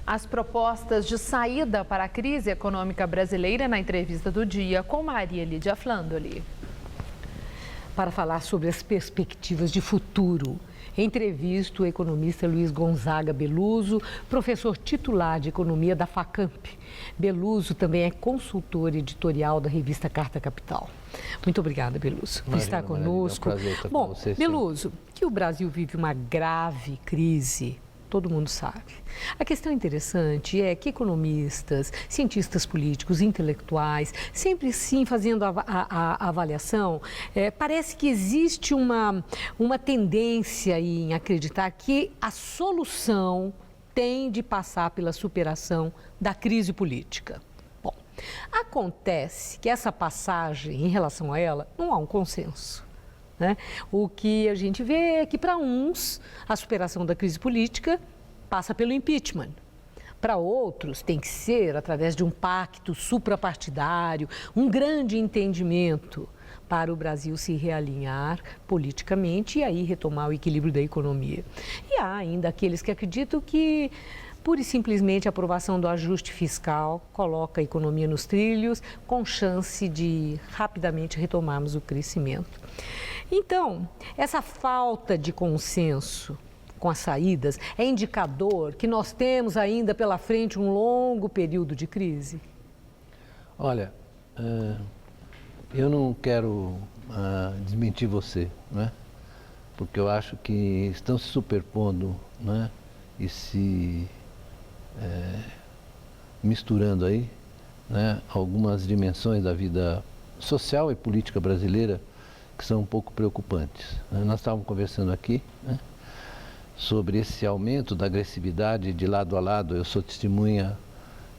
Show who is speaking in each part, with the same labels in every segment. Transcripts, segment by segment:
Speaker 1: as propostas de saída para a crise econômica brasileira na entrevista do dia com Maria Lídia Flandoli.
Speaker 2: Para falar sobre as perspectivas de futuro, entrevisto o economista Luiz Gonzaga Beluso, professor titular de economia da Facamp. Beluso também é consultor editorial da revista Carta Capital. Muito obrigada, Beluso, por estar conosco.
Speaker 3: É um prazer estar
Speaker 2: Bom,
Speaker 3: com você,
Speaker 2: Beluso, que o Brasil vive uma grave crise, todo mundo sabe. A questão interessante é que economistas, cientistas políticos, intelectuais, sempre sim fazendo a avaliação, parece que existe uma tendência em acreditar que a solução tem de passar pela superação da crise política. Bom, acontece que essa passagem, em relação a ela, não há um consenso. Né? O que a gente vê é que, para uns, a superação da crise política passa pelo impeachment. Para outros, tem que ser através de um pacto suprapartidário, um grande entendimento para o Brasil se realinhar politicamente e aí retomar o equilíbrio da economia. E há ainda aqueles que acreditam que, pura e simplesmente, a aprovação do ajuste fiscal coloca a economia nos trilhos, com chance de rapidamente retomarmos o crescimento. Então, essa falta de consenso com as saídas é indicador que nós temos ainda pela frente um longo período de crise?
Speaker 3: Olha, eu não quero desmentir você, né? Porque eu acho que estão se superpondo, né? E se misturando aí, né? Algumas dimensões da vida social e política brasileira que são um pouco preocupantes. Nós estávamos conversando aqui, né? Sobre esse aumento da agressividade de lado a lado. Eu sou testemunha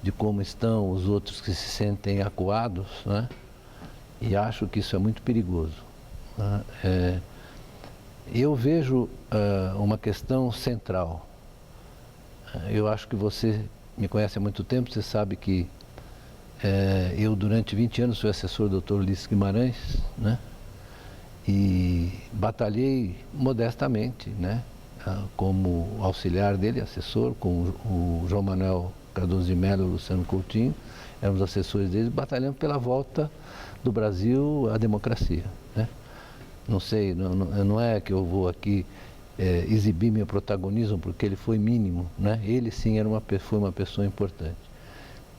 Speaker 3: de como estão os outros que se sentem acuados, né? E acho que isso é muito perigoso, né? Eu vejo uma questão central. Eu acho que você me conhece há muito tempo, você sabe que eu durante 20 anos fui assessor do Dr. Ulisses Guimarães, né? E batalhei modestamente, né? Como auxiliar dele, assessor, com o João Manuel Cardoso de Mello e o Luciano Coutinho, éramos assessores deles, batalhando pela volta do Brasil à democracia, né? Não sei, não é que eu vou aqui exibir meu protagonismo, porque ele foi mínimo, né? Ele sim foi uma pessoa importante.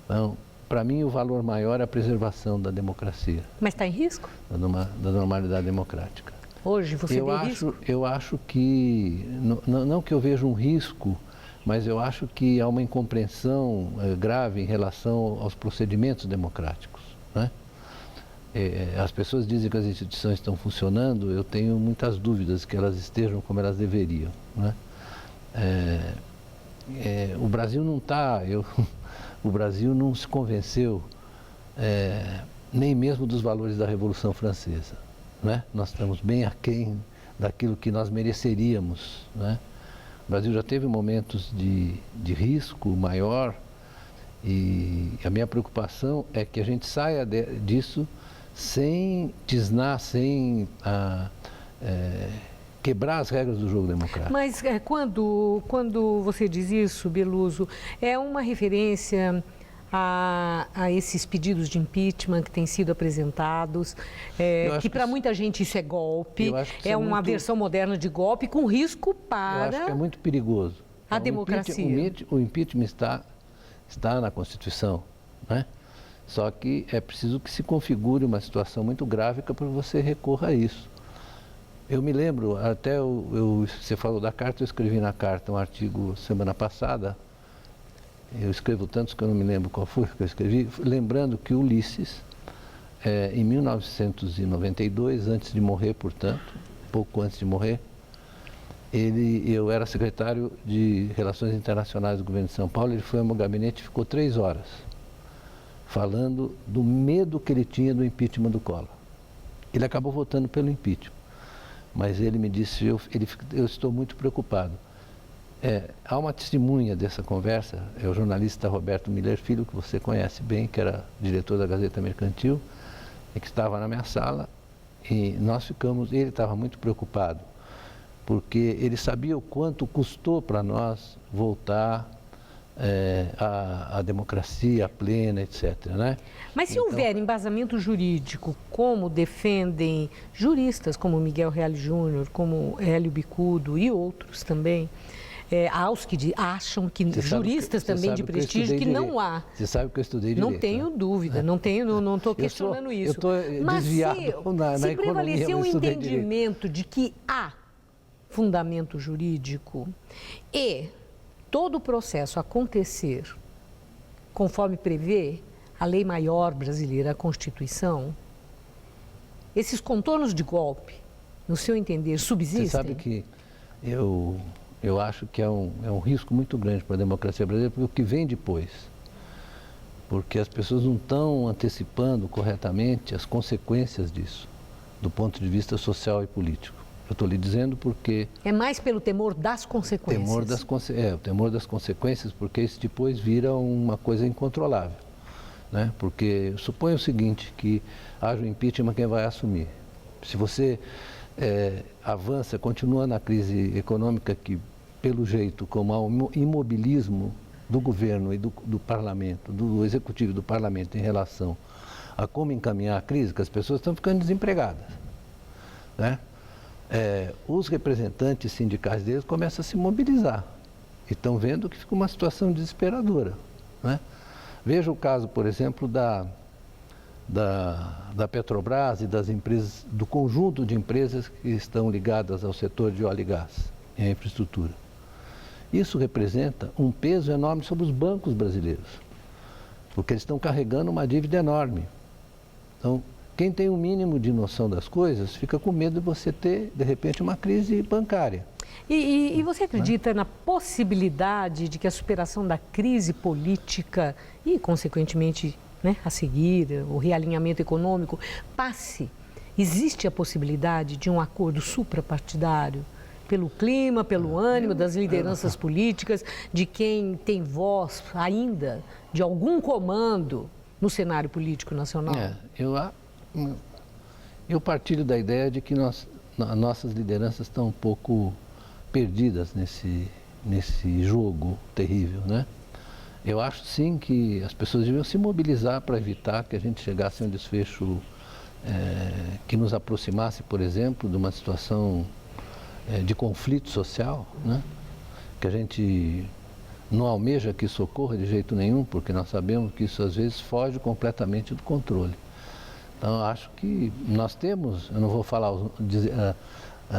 Speaker 3: Então, para mim, o valor maior é a preservação da democracia.
Speaker 2: Mas está em risco?
Speaker 3: Da normalidade democrática.
Speaker 2: Hoje você vê risco?
Speaker 3: Eu acho que, não que eu veja um risco, mas eu acho que há uma incompreensão grave em relação aos procedimentos democráticos, né? As pessoas dizem que as instituições estão funcionando, eu tenho muitas dúvidas que elas estejam como elas deveriam, né? O Brasil não está, o Brasil não se convenceu nem mesmo dos valores da Revolução Francesa, né? Nós estamos bem aquém daquilo que nós mereceríamos, né? O Brasil já teve momentos de risco maior e a minha preocupação é que a gente saia disso sem tisnar, sem quebrar as regras do jogo democrático.
Speaker 2: Mas quando você diz isso, Beluso, é uma referência a esses pedidos de impeachment que têm sido apresentados, que para muita gente isso é golpe, é uma versão moderna de golpe com risco para...
Speaker 3: Eu acho que é muito perigoso.
Speaker 2: A democracia.
Speaker 3: O impeachment está na Constituição, né? Só que é preciso que se configure uma situação muito grave para você recorra a isso. Eu me lembro, até você falou da carta, eu escrevi na carta um artigo semana passada. Eu escrevo tantos que eu não me lembro qual foi que eu escrevi, lembrando que Ulisses, em 1992, antes de morrer, portanto, pouco antes de morrer, eu era secretário de Relações Internacionais do governo de São Paulo, ele foi ao meu gabinete e ficou 3 horas, falando do medo que ele tinha do impeachment do Collor. Ele acabou votando pelo impeachment, mas ele me disse, eu estou muito preocupado. Há uma testemunha dessa conversa, é o jornalista Roberto Miller Filho, que você conhece bem, que era diretor da Gazeta Mercantil, e que estava na minha sala, e ele estava muito preocupado, porque ele sabia o quanto custou para nós voltar a democracia plena, etc. Né?
Speaker 2: Mas se houver embasamento jurídico, como defendem juristas como Miguel Reale Júnior, como Hélio Bicudo e outros também, aos que acham que juristas também de prestígio, que não há.
Speaker 3: Você sabe que eu estudei direito.
Speaker 2: Não tenho dúvida, não estou questionando isso.
Speaker 3: Mas
Speaker 2: se prevalecer um entendimento de que há fundamento jurídico e todo o processo acontecer conforme prevê a lei maior brasileira, a Constituição, esses contornos de golpe, no seu entender, subsistem?
Speaker 3: Você sabe que eu acho que é um risco muito grande para a democracia brasileira, porque o que vem depois, porque as pessoas não estão antecipando corretamente as consequências disso, do ponto de vista social e político. Eu estou lhe dizendo porque...
Speaker 2: É mais pelo temor das consequências.
Speaker 3: O temor das consequências, porque isso depois vira uma coisa incontrolável. Né? Porque suponha o seguinte, que haja um impeachment, quem vai assumir? Se você avança, continua na crise econômica que, pelo jeito, como há um imobilismo do governo e do parlamento, do executivo e do parlamento em relação a como encaminhar a crise, que as pessoas estão ficando desempregadas. Né? Os representantes sindicais deles começam a se mobilizar e estão vendo que fica uma situação desesperadora. Né? Veja o caso, por exemplo, da Petrobras e das empresas, do conjunto de empresas que estão ligadas ao setor de óleo e gás e à infraestrutura. Isso representa um peso enorme sobre os bancos brasileiros, porque eles estão carregando uma dívida enorme. Então, quem tem o mínimo de noção das coisas fica com medo de você ter, de repente, uma crise bancária.
Speaker 2: E você acredita na possibilidade de que a superação da crise política e, consequentemente, a seguir, o realinhamento econômico, passe? Existe a possibilidade de um acordo suprapartidário pelo clima, pelo ânimo das lideranças políticas, de quem tem voz ainda, de algum comando no cenário político nacional?
Speaker 3: Eu partilho da ideia de que nossas lideranças estão um pouco perdidas nesse jogo terrível, né? Eu acho sim que as pessoas deviam se mobilizar para evitar que a gente chegasse a um desfecho que nos aproximasse, por exemplo, de uma situação de conflito social, né? Que a gente não almeja que isso ocorra de jeito nenhum, porque nós sabemos que isso às vezes foge completamente do controle. Então, eu acho que nós temos, eu não vou falar,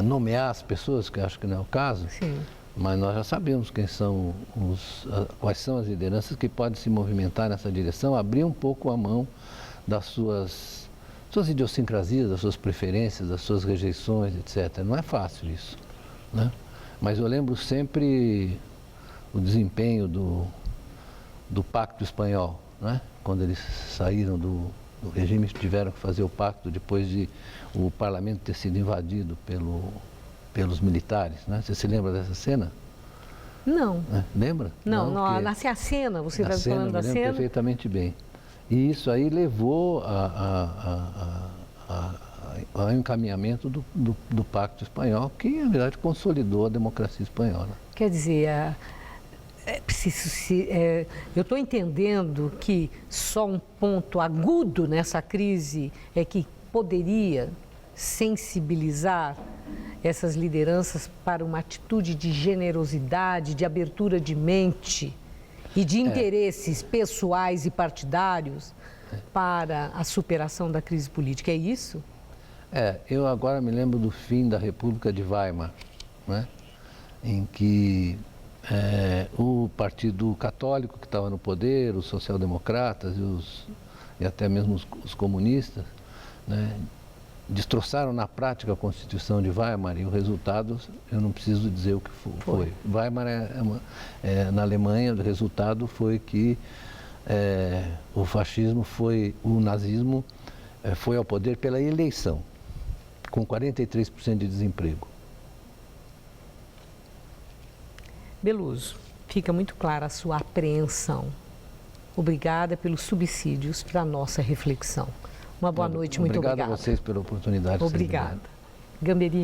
Speaker 3: nomear as pessoas, que eu acho que não é o caso,
Speaker 2: sim,
Speaker 3: mas nós já sabemos quais são as lideranças que podem se movimentar nessa direção, abrir um pouco a mão das suas idiosincrasias, das suas preferências, das suas rejeições, etc. Não é fácil isso, né? Mas eu lembro sempre o desempenho do Pacto Espanhol, né? Quando eles saíram do regime, tiveram que fazer o pacto depois de o parlamento ter sido invadido pelos militares, né? Você se lembra dessa cena?
Speaker 2: Não.
Speaker 3: Lembra?
Speaker 2: Não, a cena, você está falando da cena?
Speaker 3: Eu lembro perfeitamente bem. E isso aí levou ao encaminhamento do Pacto Espanhol, que, na verdade, consolidou a democracia espanhola.
Speaker 2: Quer dizer, eu estou entendendo que só um ponto agudo nessa crise é que poderia sensibilizar essas lideranças para uma atitude de generosidade, de abertura de mente e de interesses pessoais e partidários para a superação da crise política. É isso?
Speaker 3: Eu agora me lembro do fim da República de Weimar, né? Em que o Partido Católico que estava no poder, os social-democratas e até mesmo os comunistas, né, destroçaram na prática a Constituição de Weimar e o resultado, eu não preciso dizer o que foi. Weimar na Alemanha, o resultado foi que o nazismo foi ao poder pela eleição, com 43% de desemprego.
Speaker 2: Beluso, fica muito clara a sua apreensão. Obrigada pelos subsídios para a nossa reflexão. Uma boa noite, muito obrigada.
Speaker 3: Obrigado a vocês pela oportunidade.
Speaker 2: Obrigada. Gamberini.